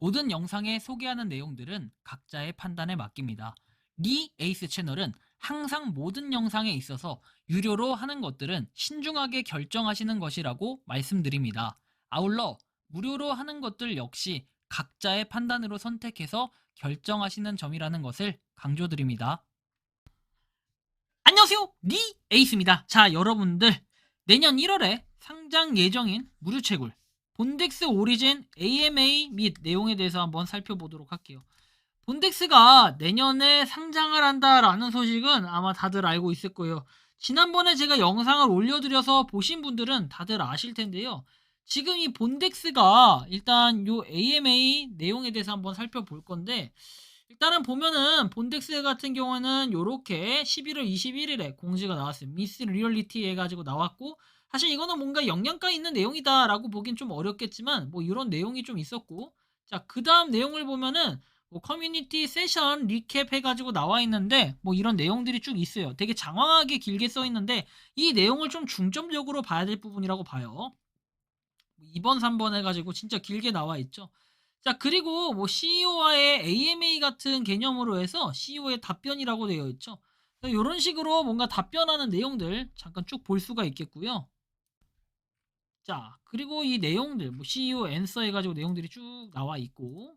모든 영상에 소개하는 내용들은 각자의 판단에 맡깁니다. 리 에이스 채널은 항상 모든 영상에 있어서 유료로 하는 것들은 신중하게 결정하시는 것이라고 말씀드립니다. 아울러 무료로 하는 것들 역시 각자의 판단으로 선택해서 결정하시는 점이라는 것을 강조드립니다. 안녕하세요, 리 에이스입니다. 자, 여러분들, 내년 1월에 상장 예정인 무료채굴 본덱스 오리진 AMA 및 내용에 대해서 한번 살펴보도록 할게요. 본덱스가 내년에 상장을 한다라는 소식은 아마 다들 알고 있을 거예요. 지난번에 제가 영상을 올려드려서 보신 분들은 다들 아실 텐데요. 지금 이 본덱스가 일단 요 AMA 내용에 대해서 한번 살펴볼 건데, 일단은 보면은 본덱스 같은 경우는 요렇게 11월 21일에 공지가 나왔어요. 미스 리얼리티 해가지고 나왔고, 사실 이거는 뭔가 영양가 있는 내용이다라고 보긴 좀 어렵겠지만 뭐 이런 내용이 좀 있었고, 자, 그 다음 내용을 보면은 뭐 커뮤니티 세션 리캡 해가지고 나와 있는데 뭐 이런 내용들이 쭉 있어요. 되게 장황하게 길게 써 있는데 이 내용을 좀 중점적으로 봐야 될 부분이라고 봐요. 2번, 3번 해가지고 진짜 길게 나와 있죠. 자, 그리고 뭐 CEO와의 AMA 같은 개념으로 해서 CEO의 답변이라고 되어 있죠. 이런 식으로 뭔가 답변하는 내용들 잠깐 쭉 볼 수가 있겠고요. 자, 그리고 이 내용들 뭐 CEO 앤서 해가지고 내용들이 쭉 나와 있고,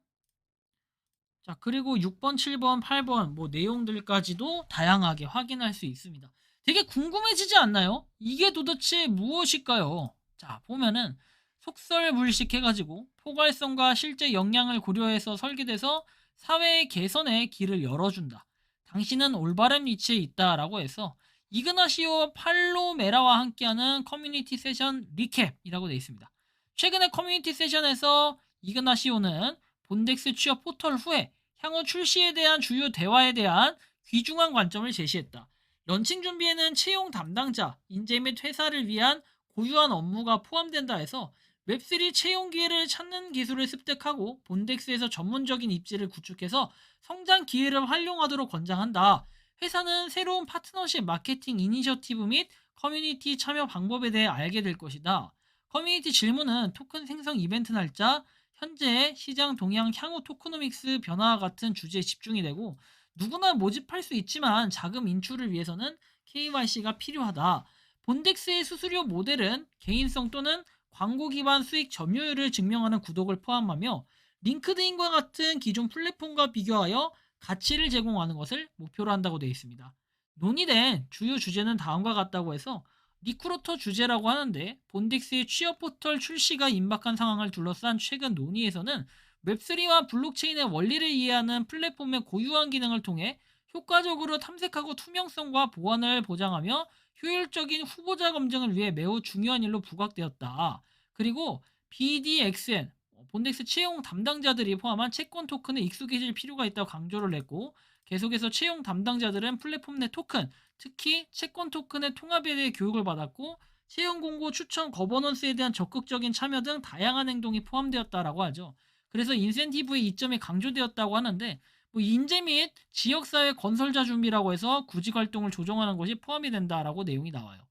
자, 그리고 6번, 7번, 8번 뭐 내용들까지도 다양하게 확인할 수 있습니다. 되게 궁금해지지 않나요? 이게 도대체 무엇일까요? 자, 보면은 속설불식 해가지고 포괄성과 실제 역량을 고려해서 설계돼서 사회 개선의 길을 열어준다. 당신은 올바른 위치에 있다라고 해서 이그나시오 팔로메라와 함께하는 커뮤니티 세션 리캡이라고 되어 있습니다. 최근에 커뮤니티 세션에서 이그나시오는 본덱스 취업 포털 후에 향후 출시에 대한 주요 대화에 대한 귀중한 관점을 제시했다. 런칭 준비에는 채용 담당자, 인재 및 회사를 위한 고유한 업무가 포함된다 해서 웹3 채용 기회를 찾는 기술을 습득하고 본덱스에서 전문적인 입지를 구축해서 성장 기회를 활용하도록 권장한다. 회사는 새로운 파트너십 마케팅 이니셔티브 및 커뮤니티 참여 방법에 대해 알게 될 것이다. 커뮤니티 질문은 토큰 생성 이벤트 날짜, 현재 시장 동향, 향후 토크노믹스 변화와 같은 주제에 집중이 되고, 누구나 모집할 수 있지만 자금 인출을 위해서는 KYC가 필요하다. 본덱스의 수수료 모델은 개인성 또는 광고 기반 수익 점유율을 증명하는 구독을 포함하며 링크드인과 같은 기존 플랫폼과 비교하여 가치를 제공하는 것을 목표로 한다고 되어 있습니다. 논의된 주요 주제는 다음과 같다고 해서 리크루터 주제라고 하는데, 본덱스의 취업 포털 출시가 임박한 상황을 둘러싼 최근 논의에서는 웹3와 블록체인의 원리를 이해하는 플랫폼의 고유한 기능을 통해 효과적으로 탐색하고 투명성과 보안을 보장하며 효율적인 후보자 검증을 위해 매우 중요한 일로 부각되었다. 그리고 BDXN, 본덱스 채용 담당자들이 포함한 채권 토큰에 익숙해질 필요가 있다고 강조를 했고, 계속해서 채용 담당자들은 플랫폼 내 토큰, 특히 채권 토큰의 통합에 대해 교육을 받았고, 채용 공고 추천 거버넌스에 대한 적극적인 참여 등 다양한 행동이 포함되었다라고 하죠. 그래서 인센티브의 이점이 강조되었다고 하는데, 뭐 인재 및 지역사회 건설자 준비라고 해서 구직 활동을 조정하는 것이 포함이 된다라고 내용이 나와요.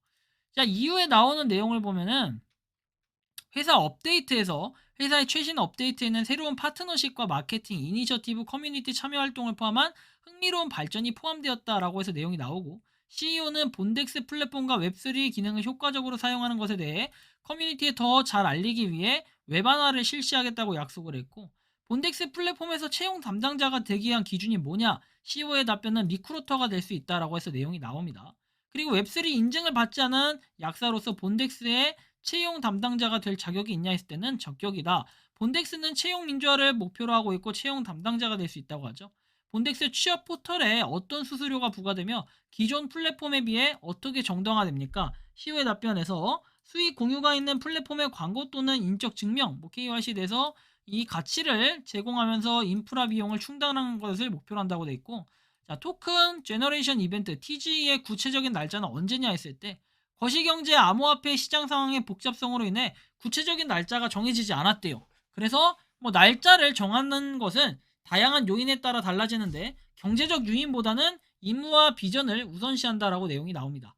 자, 이후에 나오는 내용을 보면은 회사 업데이트에서 회사의 최신 업데이트에는 새로운 파트너십과 마케팅, 이니셔티브, 커뮤니티 참여 활동을 포함한 흥미로운 발전이 포함되었다라고 해서 내용이 나오고, CEO는 본덱스 플랫폼과 웹3 기능을 효과적으로 사용하는 것에 대해 커뮤니티에 더 잘 알리기 위해 웹안화를 실시하겠다고 약속을 했고, 본덱스 플랫폼에서 채용 담당자가 되기 위한 기준이 뭐냐? CEO의 답변은 리크루터가 될 수 있다라고 해서 내용이 나옵니다. 그리고 웹3 인증을 받지 않은 약사로서 본덱스의 채용 담당자가 될 자격이 있냐 했을 때는 적격이다. 본덱스는 채용 민주화를 목표로 하고 있고 채용 담당자가 될 수 있다고 하죠. 본덱스 취업 포털에 어떤 수수료가 부과되며 기존 플랫폼에 비해 어떻게 정당화됩니까? 시우의 답변에서 수익 공유가 있는 플랫폼의 광고 또는 인적 증명, KYC에 대해서 이 가치를 제공하면서 인프라 비용을 충당하는 것을 목표로 한다고 돼 있고, 자, 토큰 제너레이션 이벤트 TG의 구체적인 날짜는 언제냐 했을 때, 거시경제 암호화폐 시장 상황의 복잡성으로 인해 구체적인 날짜가 정해지지 않았대요. 그래서 뭐 날짜를 정하는 것은 다양한 요인에 따라 달라지는데 경제적 유인보다는 임무와 비전을 우선시한다라고 내용이 나옵니다.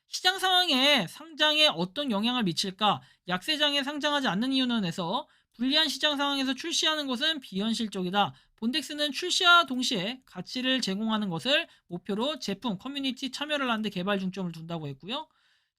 시장 상황에 상장에 어떤 영향을 미칠까? 약세장에 상장하지 않는 이유는 해서 불리한 시장 상황에서 출시하는 것은 비현실적이다. 본덱스는 출시와 동시에 가치를 제공하는 것을 목표로 제품, 커뮤니티 참여를 하는 데 개발 중점을 둔다고 했고요.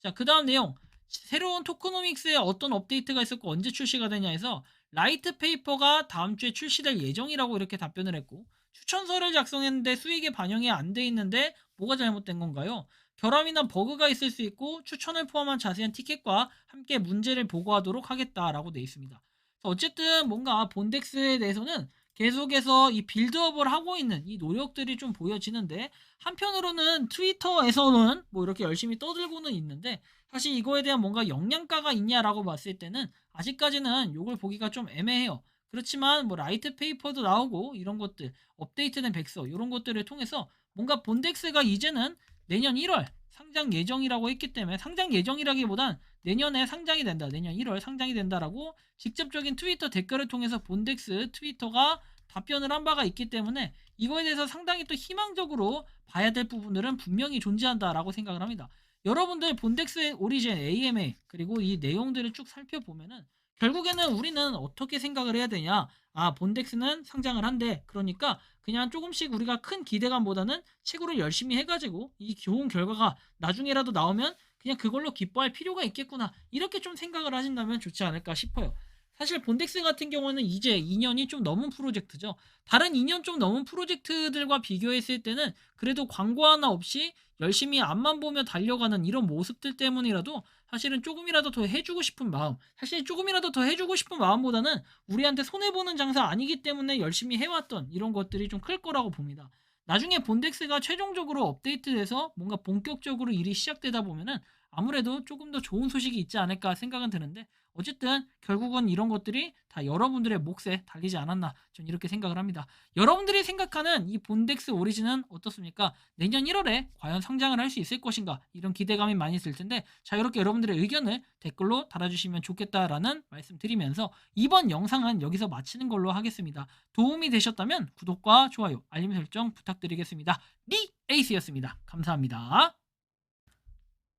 자, 그 다음 내용. 새로운 토크노믹스에 어떤 업데이트가 있었고 언제 출시가 되냐 해서 라이트 페이퍼가 다음 주에 출시될 예정이라고 이렇게 답변을 했고, 추천서를 작성했는데 수익에 반영이 안 돼 있는데 뭐가 잘못된 건가요? 결함이나 버그가 있을 수 있고 추천을 포함한 자세한 티켓과 함께 문제를 보고하도록 하겠다라고 돼 있습니다. 어쨌든 뭔가 본덱스에 대해서는 계속해서 이 빌드업을 하고 있는 이 노력들이 좀 보여지는데, 한편으로는 트위터에서는 뭐 이렇게 열심히 떠들고는 있는데 사실 이거에 대한 뭔가 영양가가 있냐라고 봤을 때는 아직까지는 이걸 보기가 좀 애매해요. 그렇지만 뭐 라이트 페이퍼도 나오고 이런 것들, 업데이트된 백서 이런 것들을 통해서 뭔가 본덱스가 이제는 내년 1월 상장 예정이라고 했기 때문에, 상장 예정이라기보단 내년에 상장이 된다, 내년 1월 상장이 된다라고 직접적인 트위터 댓글을 통해서 본덱스 트위터가 답변을 한 바가 있기 때문에 이거에 대해서 상당히 또 희망적으로 봐야 될 부분들은 분명히 존재한다라고 생각을 합니다. 여러분들 본덱스의 오리진, AMA 그리고 이 내용들을 쭉 살펴보면은 결국에는 우리는 어떻게 생각을 해야 되냐? 아, 본덱스는 상장을 한대. 그러니까 그냥 조금씩 우리가 큰 기대감보다는 채굴을 열심히 해가지고 이 좋은 결과가 나중에라도 나오면 그냥 그걸로 기뻐할 필요가 있겠구나, 이렇게 좀 생각을 하신다면 좋지 않을까 싶어요. 사실 본덱스 같은 경우는 이제 2년이 좀 넘은 프로젝트죠. 다른 2년 좀 넘은 프로젝트들과 비교했을 때는 그래도 광고 하나 없이 열심히 앞만 보며 달려가는 이런 모습들 때문이라도 사실은 조금이라도 더 해주고 싶은 마음, 사실 조금이라도 더 해주고 싶은 마음보다는 우리한테 손해보는 장사 아니기 때문에 열심히 해왔던 이런 것들이 좀 클 거라고 봅니다. 나중에 본덱스가 최종적으로 업데이트돼서 뭔가 본격적으로 일이 시작되다 보면은 아무래도 조금 더 좋은 소식이 있지 않을까 생각은 드는데, 어쨌든 결국은 이런 것들이 다 여러분들의 몫에 달리지 않았나, 전 이렇게 생각을 합니다. 여러분들이 생각하는 이 본덱스 오리진은 어떻습니까? 내년 1월에 과연 상장을 할 수 있을 것인가, 이런 기대감이 많이 들 텐데, 자, 이렇게 여러분들의 의견을 댓글로 달아주시면 좋겠다라는 말씀 드리면서 이번 영상은 여기서 마치는 걸로 하겠습니다. 도움이 되셨다면 구독과 좋아요, 알림 설정 부탁드리겠습니다. 니 에이스였습니다. 감사합니다.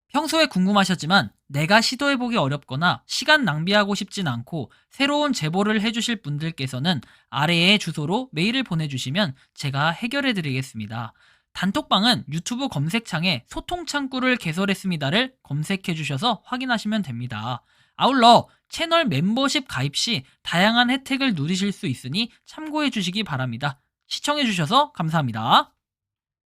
평소에 궁금하셨지만 내가 시도해보기 어렵거나 시간 낭비하고 싶진 않고 새로운 제보를 해주실 분들께서는 아래의 주소로 메일을 보내주시면 제가 해결해드리겠습니다. 단톡방은 유튜브 검색창에 소통창구를 개설했습니다를 검색해주셔서 확인하시면 됩니다. 아울러 채널 멤버십 가입 시 다양한 혜택을 누리실 수 있으니 참고해주시기 바랍니다. 시청해주셔서 감사합니다.